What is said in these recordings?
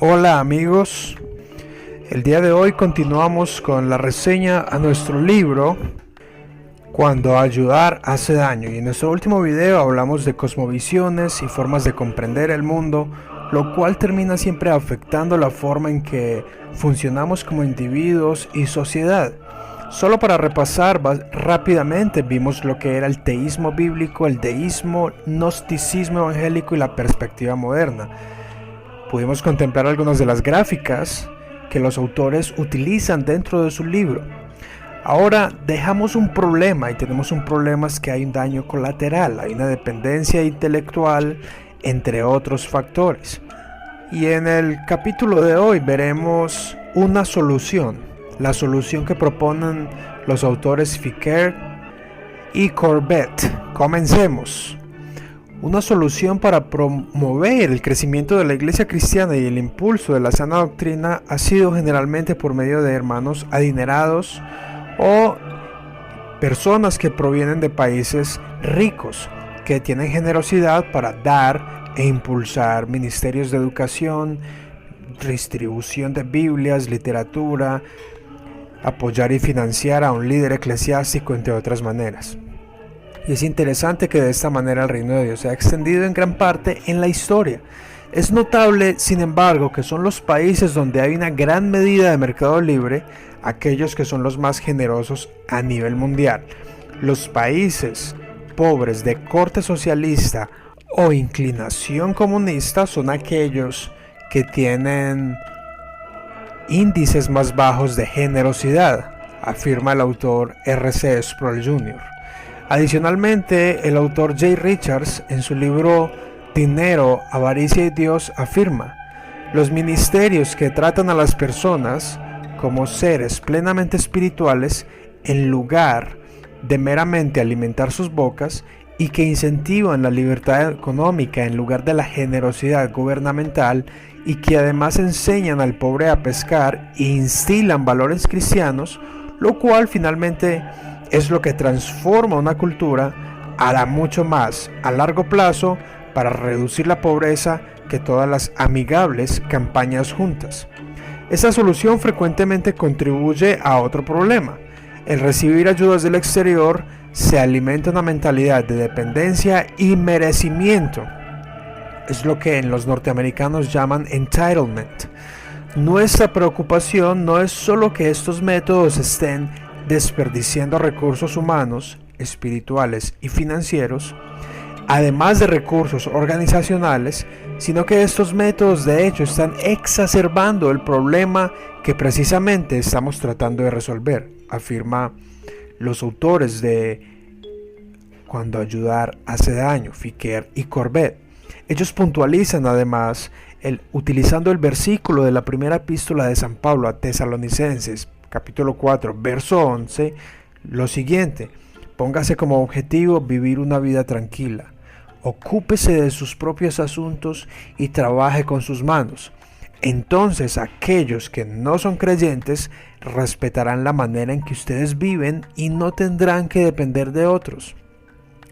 Hola amigos, el día de hoy continuamos con la reseña a nuestro libro Cuando ayudar hace daño, y en nuestro último video hablamos de cosmovisiones y formas de comprender el mundo, lo cual termina siempre afectando la forma en que funcionamos como individuos y sociedad. Solo para repasar rápidamente, vimos lo que era el teísmo bíblico, el deísmo, gnosticismo evangélico y la perspectiva moderna. Pudimos contemplar algunas de las gráficas que los autores utilizan dentro de su libro. Ahora dejamos un problema, y tenemos un problema: es que hay un daño colateral, hay una dependencia intelectual, entre otros factores. Y en el capítulo de hoy veremos una solución, la solución que proponen los autores Ficke y Corbett. Comencemos. Una solución para promover el crecimiento de la iglesia cristiana y el impulso de la sana doctrina ha sido generalmente por medio de hermanos adinerados o personas que provienen de países ricos, que tienen generosidad para dar e impulsar ministerios de educación, distribución de Biblias, literatura, apoyar y financiar a un líder eclesiástico, entre otras maneras. Y es interesante que de esta manera el reino de Dios se ha extendido en gran parte en la historia. Es notable, sin embargo, que son los países donde hay una gran medida de mercado libre aquellos que son los más generosos a nivel mundial. Los países pobres de corte socialista o inclinación comunista son aquellos que tienen índices más bajos de generosidad, afirma el autor R.C. Sproul Jr. Adicionalmente, el autor Jay Richards, en su libro Dinero, Avaricia y Dios, afirma: los ministerios que tratan a las personas como seres plenamente espirituales en lugar de meramente alimentar sus bocas, y que incentivan la libertad económica en lugar de la generosidad gubernamental, y que además enseñan al pobre a pescar e instilan valores cristianos, lo cual finalmente es lo que transforma una cultura, hará mucho más a largo plazo para reducir la pobreza que todas las amigables campañas juntas. Esta solución frecuentemente contribuye a otro problema: el recibir ayudas del exterior se alimenta una mentalidad de dependencia y merecimiento. Es lo que en los norteamericanos llaman entitlement. Nuestra preocupación no es solo que estos métodos estén desperdiciando recursos humanos, espirituales y financieros, además de recursos organizacionales, sino que estos métodos de hecho están exacerbando el problema que precisamente estamos tratando de resolver, afirma los autores de Cuando ayudar hace daño, Ficke y Corbett. Ellos puntualizan además, utilizando el versículo de la primera epístola de San Pablo a Tesalonicenses, capítulo 4, verso 11, lo siguiente: póngase como objetivo vivir una vida tranquila, ocúpese de sus propios asuntos y trabaje con sus manos. Entonces aquellos que no son creyentes respetarán la manera en que ustedes viven y no tendrán que depender de otros.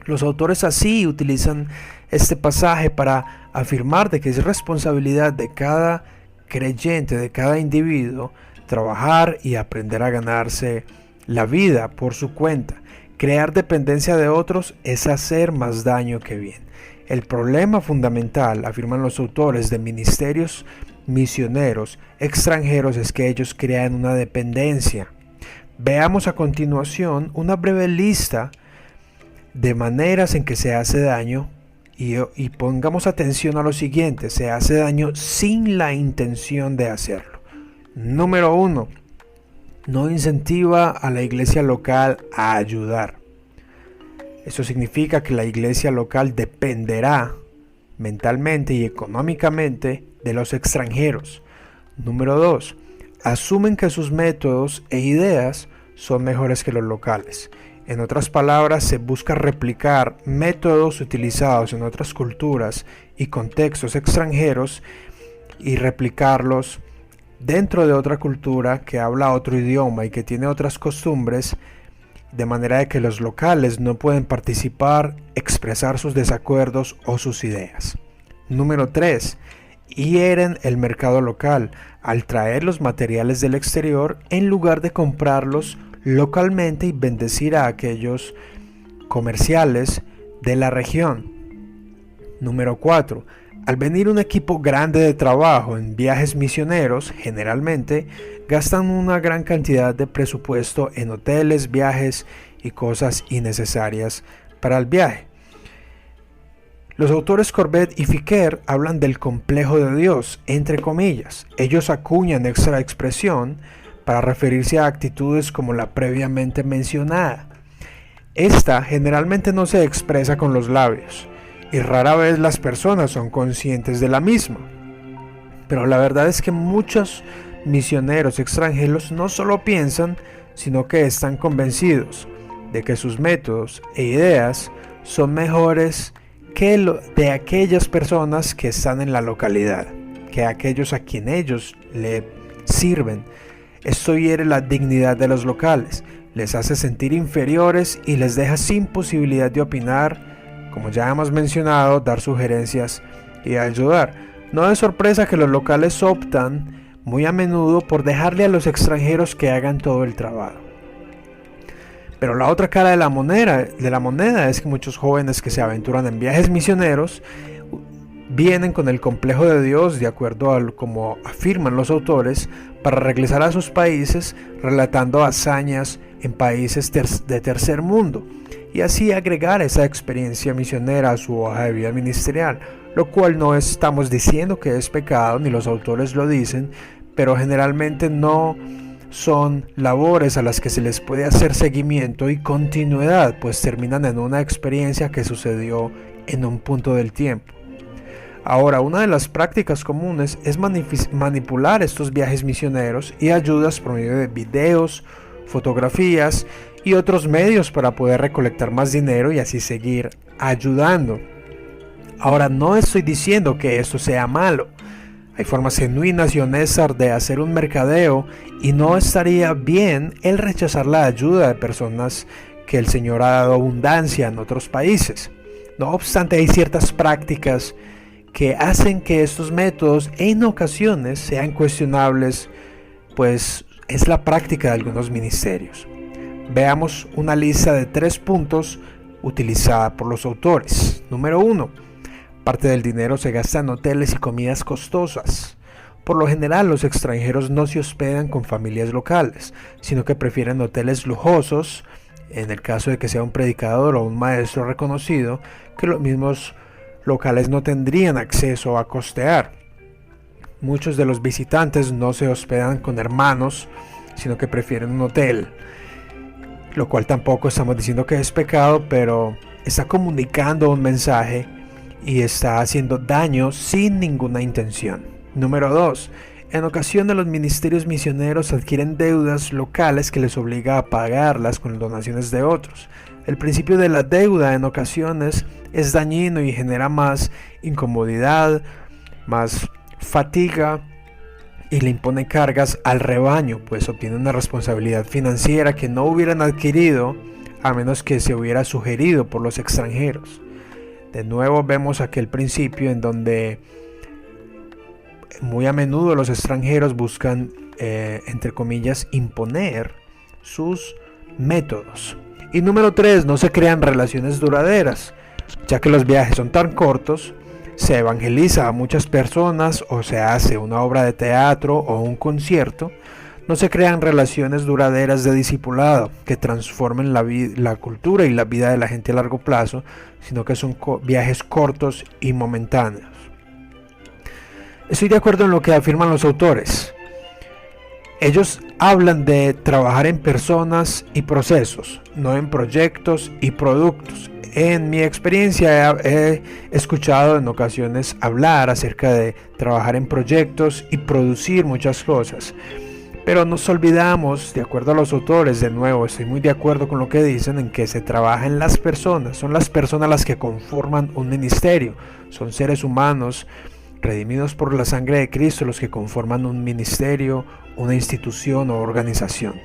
Los autores así utilizan este pasaje para afirmar de que es responsabilidad de cada creyente, de cada individuo, trabajar y aprender a ganarse la vida por su cuenta. Crear dependencia de otros es hacer más daño que bien. El problema fundamental, afirman los autores de ministerios misioneros extranjeros, es que ellos crean una dependencia. Veamos a continuación una breve lista de maneras en que se hace daño y pongamos atención a lo siguiente: se hace daño sin la intención de hacerlo. Número 1. No incentiva a la iglesia local a ayudar. Eso significa que la iglesia local dependerá mentalmente y económicamente de los extranjeros. Número 2. Asumen que sus métodos e ideas son mejores que los locales. En otras palabras, se busca replicar métodos utilizados en otras culturas y contextos extranjeros y replicarlos dentro de otra cultura que habla otro idioma y que tiene otras costumbres, de manera de que los locales no pueden participar, expresar sus desacuerdos o sus ideas. Número 3. hieren el mercado local al traer los materiales del exterior en lugar de comprarlos localmente y bendecir a aquellos comerciales de la región. Número 4. Al venir un equipo grande de trabajo en viajes misioneros, generalmente gastan una gran cantidad de presupuesto en hoteles, viajes y cosas innecesarias para el viaje. Los autores Corbett y Fiquer hablan del complejo de Dios, entre comillas. Ellos acuñan extra expresión para referirse a actitudes como la previamente mencionada. Esta generalmente no se expresa con los labios, y rara vez las personas son conscientes de la misma. Pero la verdad es que muchos misioneros extranjeros no solo piensan, sino que están convencidos de que sus métodos e ideas son mejores que de aquellas personas que están en la localidad, que aquellos a quien ellos le sirven. Esto hiere la dignidad de los locales, les hace sentir inferiores y les deja sin posibilidad de opinar, como ya hemos mencionado, dar sugerencias y ayudar. No es sorpresa que los locales optan muy a menudo por dejarle a los extranjeros que hagan todo el trabajo. Pero la otra cara de la moneda es que muchos jóvenes que se aventuran en viajes misioneros vienen con el complejo de Dios, de acuerdo a como afirman los autores, para regresar a sus países relatando hazañas en países de tercer mundo y así agregar esa experiencia misionera a su hoja de vida ministerial, lo cual no estamos diciendo que es pecado, ni los autores lo dicen, pero generalmente no son labores a las que se les puede hacer seguimiento y continuidad, pues terminan en una experiencia que sucedió en un punto del tiempo. Ahora, una de las prácticas comunes es manipular estos viajes misioneros y ayudas por medio de videos, fotografías y otros medios para poder recolectar más dinero y así seguir ayudando. Ahora, no estoy diciendo que esto sea malo. Hay formas genuinas y honestas de hacer un mercadeo y no estaría bien el rechazar la ayuda de personas que el Señor ha dado abundancia en otros países. No obstante, hay ciertas prácticas que hacen que estos métodos en ocasiones sean cuestionables, pues es la práctica de algunos ministerios. Veamos una lista de 3 puntos utilizada por los autores. Número 1. Parte del dinero se gasta en hoteles y comidas costosas. Por lo general, los extranjeros no se hospedan con familias locales, sino que prefieren hoteles lujosos, en el caso de que sea un predicador o un maestro reconocido, que los mismos locales no tendrían acceso a costear. Muchos de los visitantes no se hospedan con hermanos, sino que prefieren un hotel, lo cual tampoco estamos diciendo que es pecado, pero está comunicando un mensaje y está haciendo daño sin ninguna intención. Número 2. En ocasiones los ministerios misioneros adquieren deudas locales que les obliga a pagarlas con donaciones de otros. El principio de la deuda en ocasiones es dañino y genera más incomodidad, más fatiga y le impone cargas al rebaño, pues obtiene una responsabilidad financiera que no hubieran adquirido a menos que se hubiera sugerido por los extranjeros. De nuevo vemos aquel principio en donde muy a menudo los extranjeros buscan, entre comillas, imponer sus métodos. Y número 3, no se crean relaciones duraderas, ya que los viajes son tan cortos, se evangeliza a muchas personas o se hace una obra de teatro o un concierto. No se crean relaciones duraderas de discipulado que transformen la cultura y la vida de la gente a largo plazo, sino que son viajes cortos y momentáneos. Estoy de acuerdo en lo que afirman los autores. Ellos hablan de trabajar en personas y procesos, no en proyectos y productos. En mi experiencia he escuchado en ocasiones hablar acerca de trabajar en proyectos y producir muchas cosas. Pero nos olvidamos, de acuerdo a los autores, de nuevo estoy muy de acuerdo con lo que dicen, en que se trabaja en las personas. Son las personas las que conforman un ministerio. Son seres humanos redimidos por la sangre de Cristo los que conforman un ministerio, una institución o organización.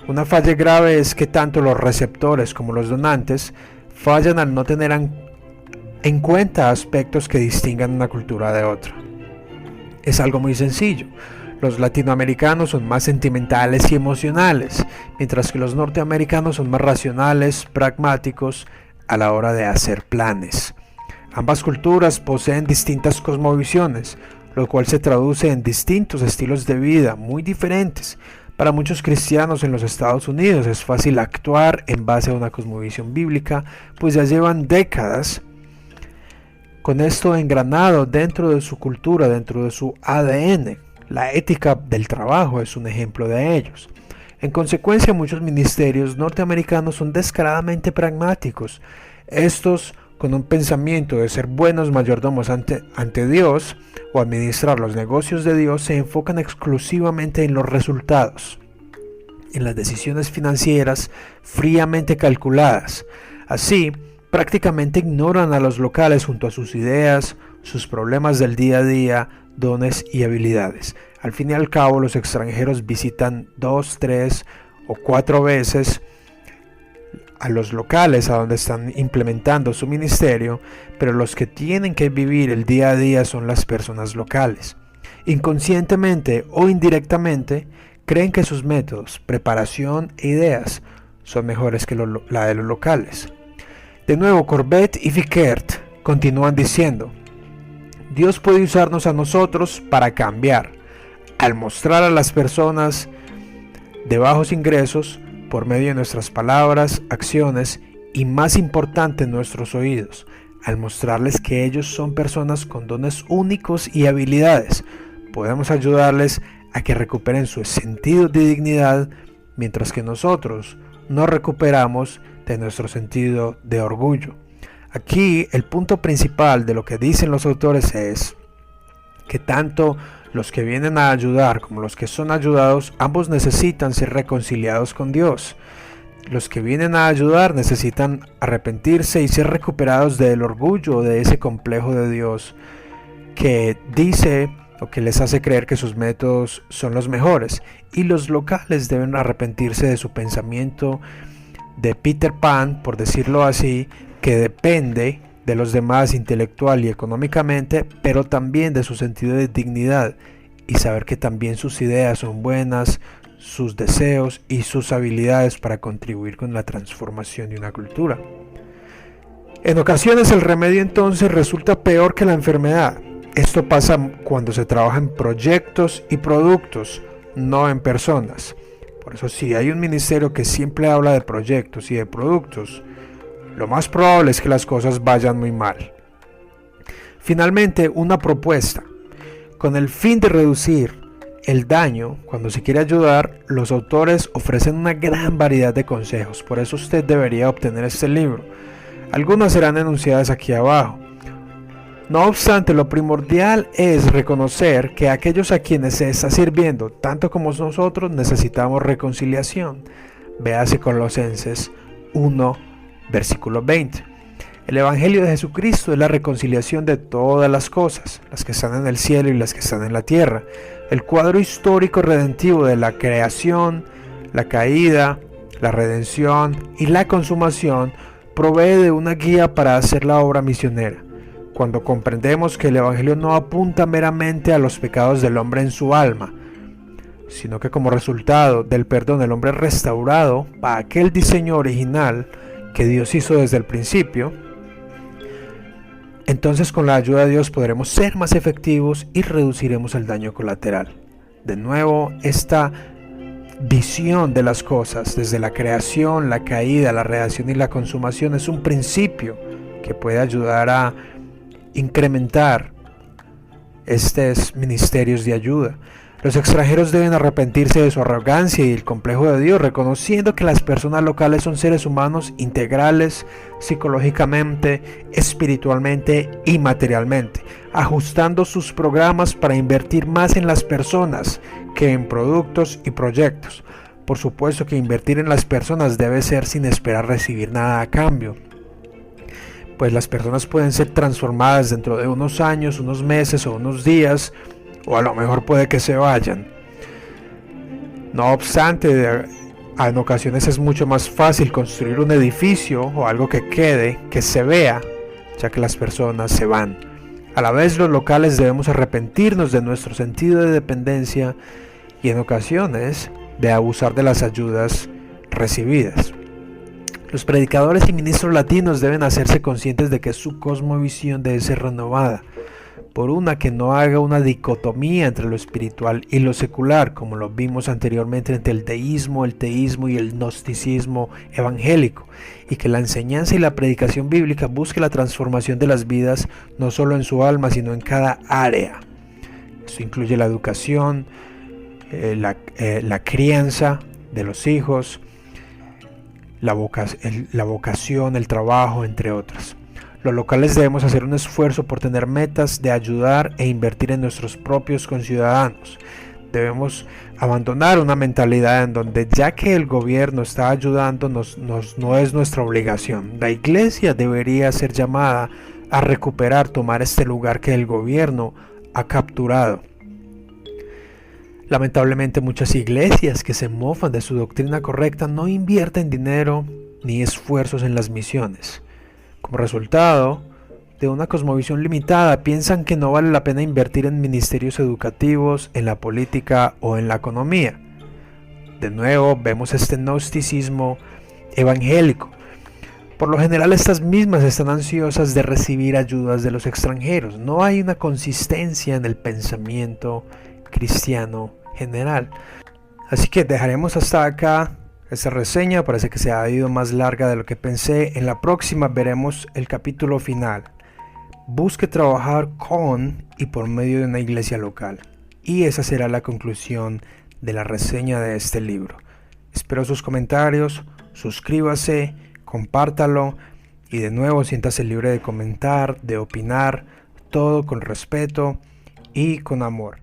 Una falla grave es que tanto los receptores como los donantes fallan al no tener en cuenta aspectos que distingan una cultura de otra. Es algo muy sencillo. Los latinoamericanos son más sentimentales y emocionales, mientras que los norteamericanos son más racionales, pragmáticos a la hora de hacer planes. Ambas culturas poseen distintas cosmovisiones, lo cual se traduce en distintos estilos de vida muy diferentes. Para muchos cristianos en los Estados Unidos es fácil actuar en base a una cosmovisión bíblica, pues ya llevan décadas con esto engranado dentro de su cultura, dentro de su ADN. La ética del trabajo es un ejemplo de ellos. En consecuencia, muchos ministerios norteamericanos son descaradamente pragmáticos. Estos, con un pensamiento de ser buenos mayordomos ante Dios o administrar los negocios de Dios, se enfocan exclusivamente en los resultados, en las decisiones financieras fríamente calculadas. Así, prácticamente ignoran a los locales junto a sus ideas, sus problemas del día a día, dones y habilidades. Al fin y al cabo, los extranjeros visitan 2, 3 o 4 veces a los locales a donde están implementando su ministerio, pero los que tienen que vivir el día a día son las personas locales. Inconscientemente o indirectamente, creen que sus métodos, preparación e ideas son mejores que la de los locales. De nuevo, Corbett y Fickert continúan diciendo: Dios puede usarnos a nosotros para cambiar, al mostrar a las personas de bajos ingresos, por medio de nuestras palabras, acciones y, más importante, nuestros oídos, al mostrarles que ellos son personas con dones únicos y habilidades. Podemos ayudarles a que recuperen su sentido de dignidad, mientras que nosotros nos recuperamos de nuestro sentido de orgullo. Aquí el punto principal de lo que dicen los autores es que tanto los que vienen a ayudar como los que son ayudados, ambos necesitan ser reconciliados con Dios. Los que vienen a ayudar necesitan arrepentirse y ser recuperados del orgullo, de ese complejo de Dios que dice o que les hace creer que sus métodos son los mejores. Y los locales deben arrepentirse de su pensamiento de Peter Pan, por decirlo así, que depende de los demás intelectual y económicamente, pero también de su sentido de dignidad, y saber que también sus ideas son buenas, sus deseos y sus habilidades para contribuir con la transformación de una cultura. En ocasiones el remedio entonces resulta peor que la enfermedad. Esto pasa cuando se trabaja en proyectos y productos, no en personas. Por eso, si hay un ministerio que siempre habla de proyectos y de productos, lo más probable es que las cosas vayan muy mal. Finalmente, una propuesta. Con el fin de reducir el daño, cuando se quiere ayudar, los autores ofrecen una gran variedad de consejos. Por eso usted debería obtener este libro. Algunas serán enunciadas aquí abajo. No obstante, lo primordial es reconocer que aquellos a quienes se está sirviendo, tanto como nosotros, necesitamos reconciliación. Véase Colosenses 1, versículo 20. El Evangelio de Jesucristo es la reconciliación de todas las cosas, las que están en el cielo y las que están en la tierra. El cuadro histórico redentivo de la creación, la caída, la redención y la consumación provee de una guía para hacer la obra misionera. Cuando comprendemos que el Evangelio no apunta meramente a los pecados del hombre en su alma, sino que como resultado del perdón el hombre es restaurado a aquel diseño original que Dios hizo desde el principio, entonces con la ayuda de Dios podremos ser más efectivos y reduciremos el daño colateral. De nuevo, esta visión de las cosas, desde la creación, la caída, la redención y la consumación, es un principio que puede ayudar a incrementar estos ministerios de ayuda. Los extranjeros deben arrepentirse de su arrogancia y el complejo de Dios, reconociendo que las personas locales son seres humanos integrales psicológicamente, espiritualmente y materialmente, ajustando sus programas para invertir más en las personas que en productos y proyectos. Por supuesto que invertir en las personas debe ser sin esperar recibir nada a cambio, pues las personas pueden ser transformadas dentro de unos años, unos meses o unos días, o a lo mejor puede que se vayan. No obstante, en ocasiones es mucho más fácil construir un edificio o algo que quede, que se vea, ya que las personas se van. A la vez, los locales debemos arrepentirnos de nuestro sentido de dependencia y en ocasiones de abusar de las ayudas recibidas. Los predicadores y ministros latinos deben hacerse conscientes de que su cosmovisión debe ser renovada por una que no haga una dicotomía entre lo espiritual y lo secular, como lo vimos anteriormente entre el deísmo, el teísmo y el gnosticismo evangélico, y que la enseñanza y la predicación bíblica busque la transformación de las vidas no solo en su alma, sino en cada área. Esto incluye la educación, la crianza de los hijos, la vocación, el trabajo, entre otras. Los locales debemos hacer un esfuerzo por tener metas de ayudar e invertir en nuestros propios conciudadanos. Debemos abandonar una mentalidad en donde ya que el gobierno está ayudando no es nuestra obligación. La iglesia debería ser llamada a tomar este lugar que el gobierno ha capturado. Lamentablemente, muchas iglesias que se mofan de su doctrina correcta no invierten dinero ni esfuerzos en las misiones. Como resultado de una cosmovisión limitada, piensan que no vale la pena invertir en ministerios educativos, en la política o en la economía. De nuevo, vemos este gnosticismo evangélico. Por lo general, estas mismas están ansiosas de recibir ayudas de los extranjeros. No hay una consistencia en el pensamiento cristiano general. Así que dejaremos hasta acá esta reseña. Parece que se ha ido más larga de lo que pensé. En la próxima veremos el capítulo final. Busque trabajar con y por medio de una iglesia local. Y esa será la conclusión de la reseña de este libro. Espero sus comentarios, suscríbase, compártalo y de nuevo siéntase libre de comentar, de opinar, todo con respeto y con amor.